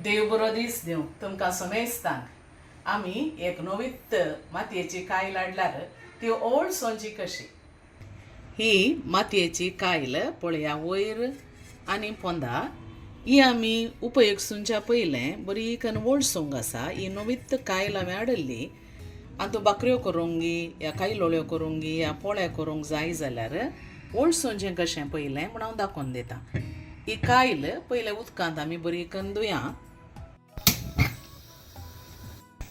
देव बरो दीस दिवं तुमकां समेस्तांक आमी एक नवीत मातयेची कायल हाडल्यार ती ओल्ड सोंजी कशी ही मातयेची कायल पळया वयर आनी पोंदा ही आमी उपयोगसूनच्या पयलें बरी कन्न ओल्ड सोंग आसा ही नवीत कायल हांवें हाडली आनी तूं बाकऱ्यो करूंगी या कायलोळ्यो करूंगी या पोळे करूंक जाय जाल्यार ओल्ड सोंजें कशें पयलें म्हण हांव दाखोवन दितां. ही कायल पयलें उदकांत आमी बरी कन्न धुया.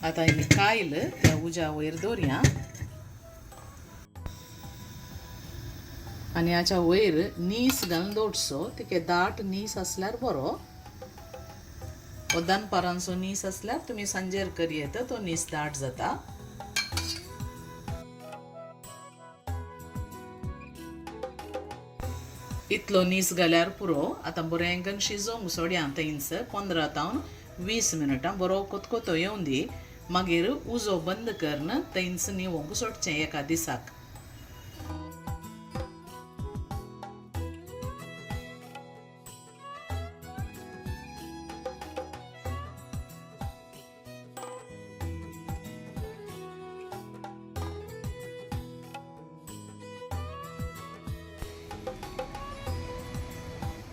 आतां ही कायल त्या उज्या वयर दवरया आनी हाच्या वयर नीस घालून दवरचो. तिके दाट नीस आसल्यार बरो. वो दनपारांचो नीस आसल्यार तुमी सांजेर करयेत तो नीस दाट जाता. इतलो नीस घाल्यार पुरो. आतां बरें कन्न शिजोवंक सोड्या थंयच 15 ते 20 मिनटां बरो कोतकोतो येवं दी. मागीर उजो बंद करून थंयच निवोंक सोडचें एका दिसाक.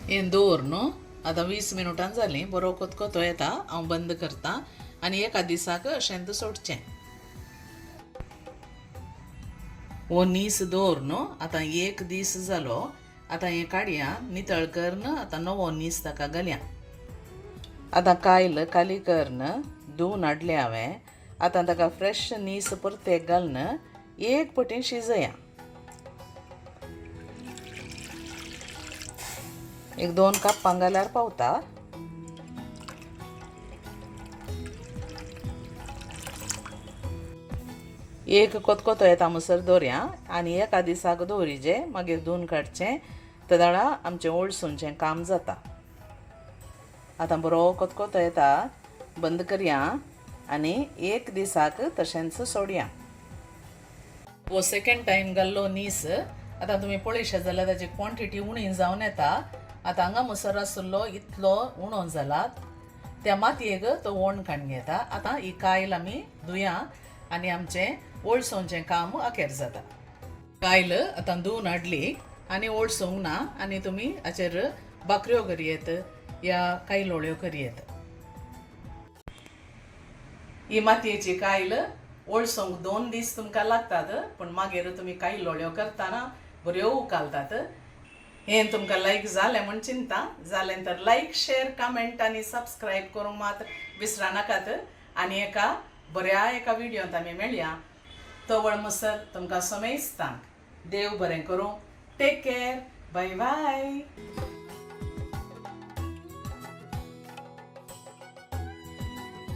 हें दवर न्हू. आतां 20 मिनटां जालीं बरो कोतकोतो येता. हांव बंद करतां आनी एका दिसाक अशेंत सोडचें. हो नीस दवर न्हू. आतां एक दीस जालो. आतां हें काडया नितळ करून आतां नवो नीस ताका घालया. आतां कायल काली करून धुवन हाडलें हांवें. आतां ताका फ्रेश नीस परतेक घालून एक पटीन शिजया. एक 2 कापां घाल्यार पावता. एक कोतकोतो येता म्हणसर दवरया आनी एका दिसाक दवरिचें. मागीर धुवन काडचें. तदाळा आमचें ओल्ड सोंजें काम जाता. आतां बरो कोतकोतो येता. बंद करया आनी एक दिसाक तशेंच सोडया. वो सेकंड टायम घाल्लो नीस आतां तुमी पळयशे जाल्यार ताची क्वॉन्टिटी उणी जावन येता. आतां हांगा म्हणसर आसलो इतलो उणो जाला. त्या मातयेक तो वण काडून घेता. आतां ही कायल आमी धुया आनी आमचें ओल्ड सोंजें काम आखेर जाता. कायल आतां धुवन हाडली आनी ओल्ड सोंग ना आनी तुमी हाचेर बाकऱ्यो करयेत या कायलोळ्यो करयेत. ही मातयेची कायल ओल्ड सोंग 2 दीस तुमकां लागतात पूण मागीर तुमी कायलोळ्यो करतना बऱ्यो उकालतात. हें तुमकां लायक जालें म्हण चिंता. जालें तर लायक शेअर कमेंट आनी सबस्क्रायब करूंक मात विसरा नाकात. आनी एका बऱ्या व्हिडियोंत आमी मेळया. तोवळ म्हणसर तुमकां समेस्तांक देव बरें करूं. Take care. Bye bye.